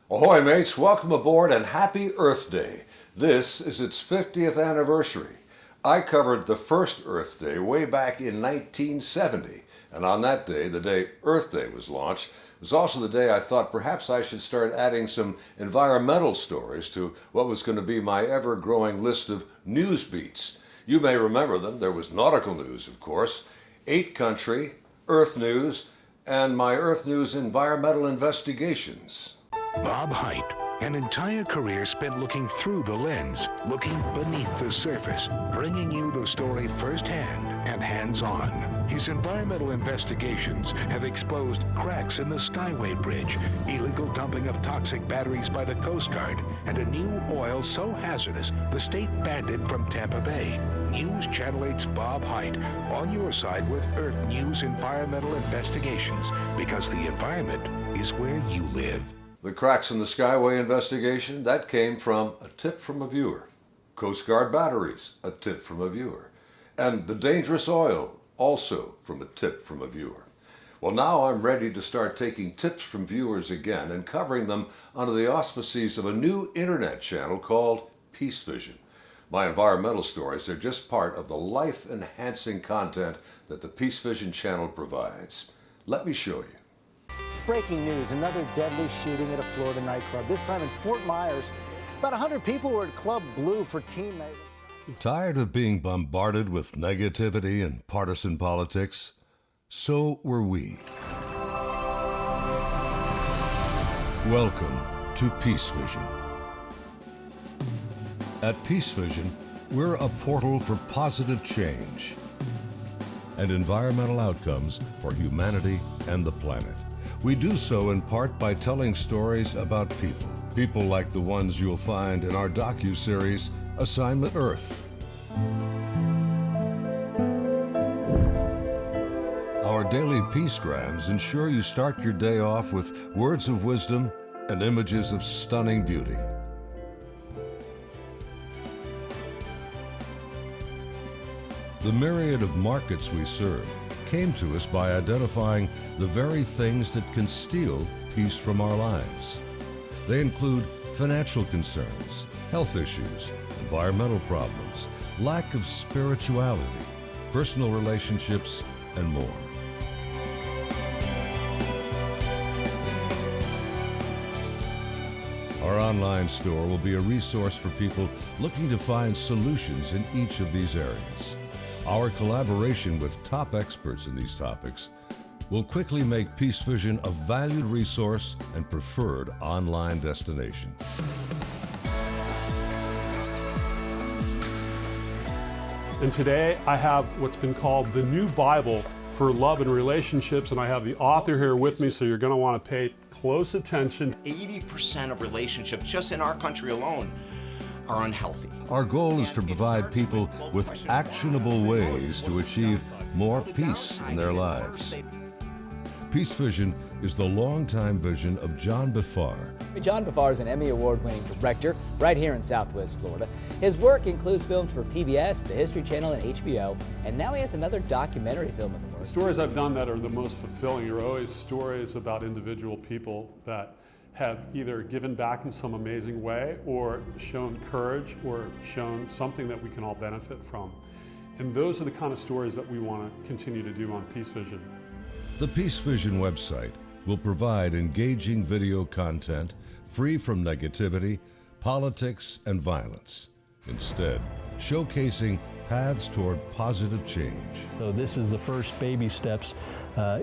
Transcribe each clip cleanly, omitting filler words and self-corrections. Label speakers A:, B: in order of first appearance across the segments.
A: Ahoy mates, welcome aboard and happy Earth Day. This is its 50th anniversary. I covered the first Earth Day way back in 1970, and on that day, the day Earth Day was launched, was also the day I thought perhaps I should start adding some environmental stories to what was going to be my ever-growing list of news beats. You may remember them. There was nautical news, of course, 8 country, Earth news, and my Earth News environmental investigations.
B: Bob Haidt, an entire career spent looking through the lens, looking beneath the surface, bringing you the story firsthand and hands-on. His environmental investigations have exposed cracks in the Skyway Bridge, illegal dumping of toxic batteries by the Coast Guard, and a new oil so hazardous the state banned it from Tampa Bay. News Channel 8's Bob Haidt on your side with Earth News Environmental Investigations, because the environment is where you live.
A: The cracks in the Skyway investigation, that came from a tip from a viewer. Coast Guard batteries, a tip from a viewer. And the dangerous oil, also from a tip from a viewer. Well, now I'm ready to start taking tips from viewers again and covering them under the auspices of a new internet channel called PeaceVision. My environmental stories are just part of the life-enhancing content that the PeaceVision channel provides. Let me show you.
C: Breaking news, another deadly shooting at a Florida nightclub, this time in Fort Myers. About 100 people were at Club Blue for team night.
A: Tired of being bombarded with negativity and partisan politics? So were we. Welcome to PeaceVision. At PeaceVision, we're a portal for positive change and environmental outcomes for humanity and the planet. We do so in part by telling stories about people. People like the ones you'll find in our docu-series, Assignment Earth. Our daily Peacegrams ensure you start your day off with words of wisdom and images of stunning beauty. The myriad of markets we serve came to us by identifying the very things that can steal peace from our lives. They include financial concerns, health issues, environmental problems, lack of spirituality, personal relationships, and more. Our online store will be a resource for people looking to find solutions in each of these areas. Our collaboration with top experts in these topics will quickly make PeaceVision a valued resource and preferred online destination.
D: And today I have what's been called the new Bible for love and relationships, and I have the author here with me, so you're going to want to pay close attention.
E: 80% of relationships just in our country alone are unhealthy.
A: Our goal is to provide people with actionable ways to achieve more peace in their lives. PeaceVision is the longtime vision of John Biffar.
F: John Biffar is an Emmy Award-winning director right here in Southwest Florida. His work includes films for PBS, the History Channel, and HBO, and now he has another documentary film in the works.
D: The stories I've done that are the most fulfilling are always stories about individual people that have either given back in some amazing way or shown courage or shown something that we can all benefit from. And those are the kind of stories that we want to continue to do on PeaceVision.
A: The PeaceVision website will provide engaging video content free from negativity, politics, and violence. Instead, showcasing paths toward positive change.
G: So this is the first baby steps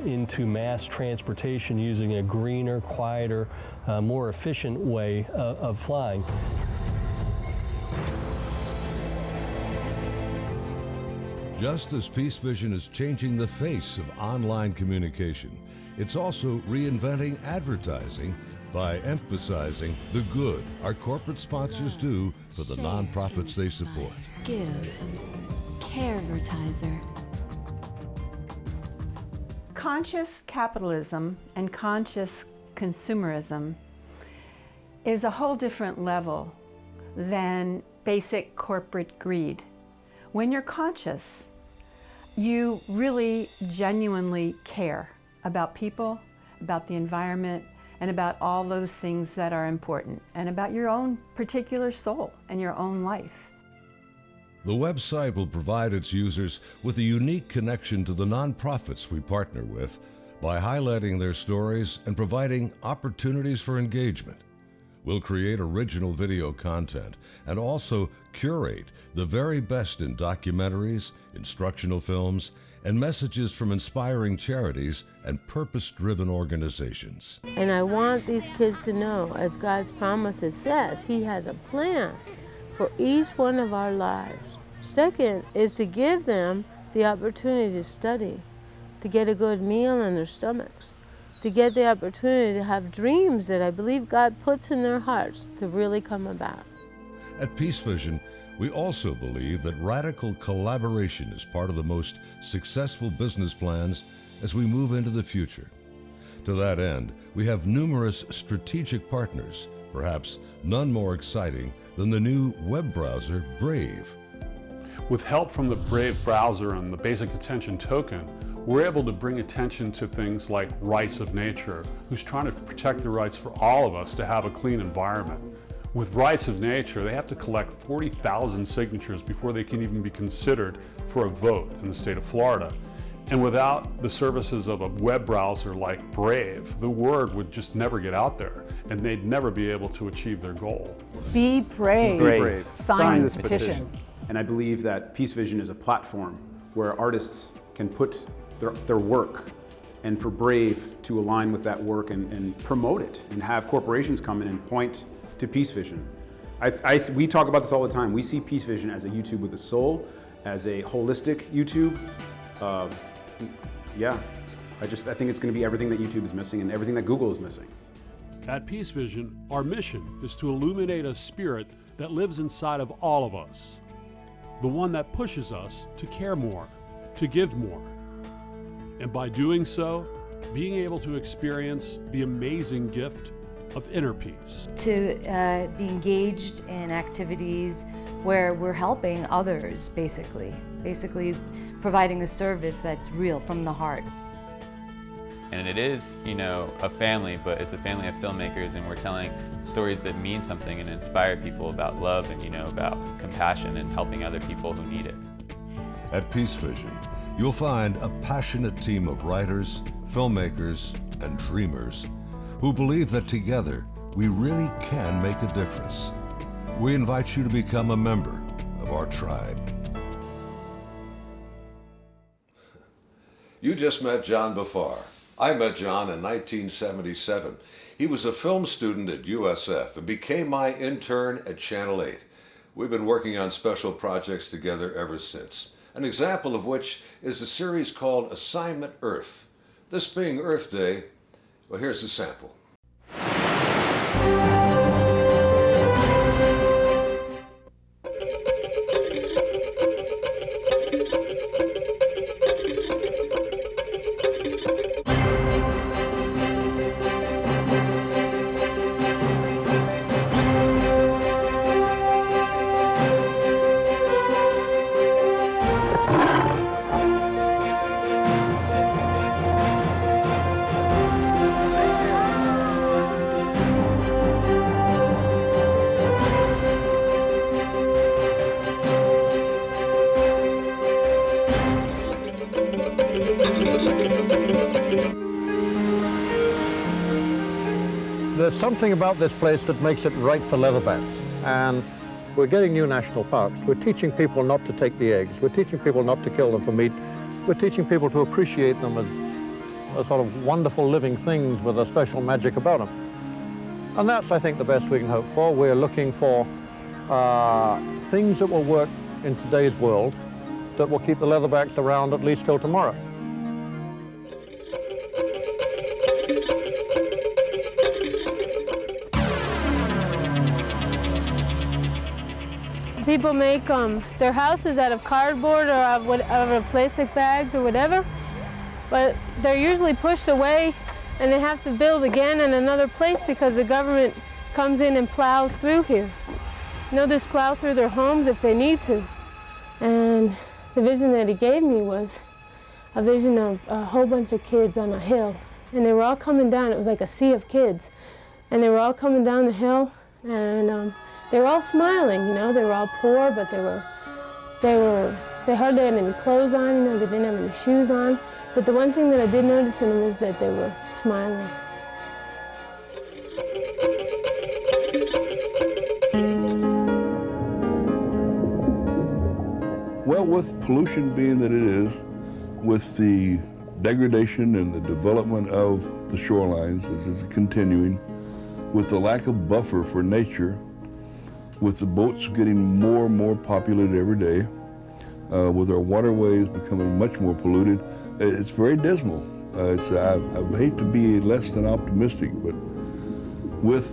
G: into mass transportation using a greener, quieter, more efficient way of flying.
A: Just as PeaceVision is changing the face of online communication, it's also reinventing advertising by emphasizing the good our corporate sponsors do for the nonprofits they support.
H: Give. Carevertiser.
I: Conscious capitalism and conscious consumerism is a whole different level than basic corporate greed. When you're conscious, you really genuinely care about people, about the environment, and about all those things that are important, and about your own particular soul and your own life.
A: The website will provide its users with a unique connection to the nonprofits we partner with by highlighting their stories and providing opportunities for engagement. We'll create original video content and also curate the very best in documentaries, instructional films, and messages from inspiring charities and purpose-driven organizations.
H: And I want these kids to know, as God's promises says, He has a plan for each one of our lives. Second is to give them the opportunity to study, to get a good meal in their stomachs, to get the opportunity to have dreams that I believe God puts in their hearts to really come about.
A: At PeaceVision, we also believe that radical collaboration is part of the most successful business plans as we move into the future. To that end, we have numerous strategic partners, perhaps none more exciting than the new web browser, Brave.
D: With help from the Brave browser and the Basic Attention Token, we're able to bring attention to things like Rights of Nature, who's trying to protect the rights for all of us to have a clean environment. With Rights of Nature, they have to collect 40,000 signatures before they can even be considered for a vote in the state of Florida. And without the services of a web browser like Brave, the word would just never get out there, and they'd never be able to achieve their goal.
J: Be brave.
K: Be brave.
J: Sign this petition.
K: And I believe that PeaceVision is a platform where artists can put their work, and for Brave to align with that work and promote it, and have corporations come in and point to PeaceVision. We talk about this all the time. We see PeaceVision as a YouTube with a soul, as a holistic YouTube. I think it's going to be everything that YouTube is missing and everything that Google is missing.
D: At PeaceVision, our mission is to illuminate a spirit that lives inside of all of us, the one that pushes us to care more, to give more, and by doing so, being able to experience the amazing gift of inner peace.
L: To be engaged in activities where we're helping others, basically providing a service that's real from the heart.
M: And it is, a family, but it's a family of filmmakers, and we're telling stories that mean something and inspire people about love and, about compassion and helping other people who need it.
A: At PeaceVision, you'll find a passionate team of writers, filmmakers, and dreamers who believe that together we really can make a difference. We invite you to become a member of our tribe. You just met John Bafar. I met John in 1977. He was a film student at USF and became my intern at Channel 8. We've been working on special projects together ever since, an example of which is a series called Assignment Earth. This being Earth Day, well, here's a sample.
N: There's something about this place that makes it right for leatherbacks, and we're getting new national parks. We're teaching people not to take the eggs. We're teaching people not to kill them for meat. We're teaching people to appreciate them as sort of wonderful living things with a special magic about them. And that's, I think, the best we can hope for. We're looking for things that will work in today's world that will keep the leatherbacks around at least till tomorrow.
H: People make their houses out of cardboard or out of plastic bags or whatever, but they're usually pushed away and they have to build again in another place because the government comes in and plows through here. They'll just plow through their homes if they need to. And the vision that he gave me was a vision of a whole bunch of kids on a hill and they were all coming down. It was like a sea of kids, and they were all coming down the hill, and they were all smiling, you know. They were all poor, but they hardly had any clothes on, you know. They didn't have any shoes on. But the one thing that I did notice in them is that they were smiling.
O: Well, with pollution being that it is, with the degradation and the development of the shorelines as it's continuing, with the lack of buffer for nature, with the boats getting more and more populated every day, with our waterways becoming much more polluted, it's very dismal. I hate to be less than optimistic, but with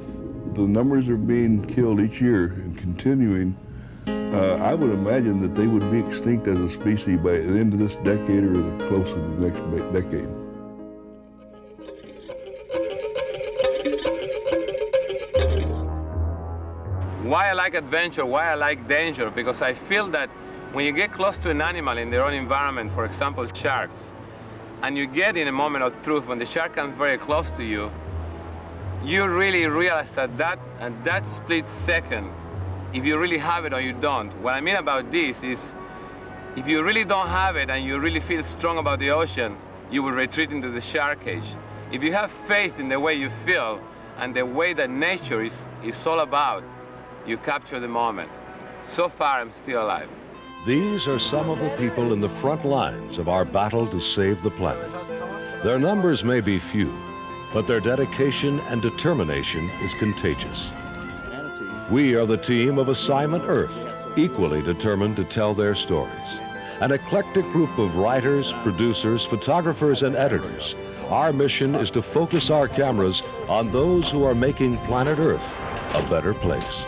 O: the numbers that are being killed each year and continuing, I would imagine that they would be extinct as a species by the end of this decade or the close of the next decade.
P: Why I like adventure, why I like danger, because I feel that when you get close to an animal in their own environment, for example, sharks, and you get in a moment of truth when the shark comes very close to you, you really realize that at that split second, if you really have it or you don't. What I mean about this is, if you really don't have it and you really feel strong about the ocean, you will retreat into the shark cage. If you have faith in the way you feel and the way that nature is all about, you capture the moment. So far, I'm still alive.
A: These are some of the people in the front lines of our battle to save the planet. Their numbers may be few, but their dedication and determination is contagious. We are the team of Assignment Earth, equally determined to tell their stories. An eclectic group of writers, producers, photographers, and editors. Our mission is to focus our cameras on those who are making planet Earth a better place.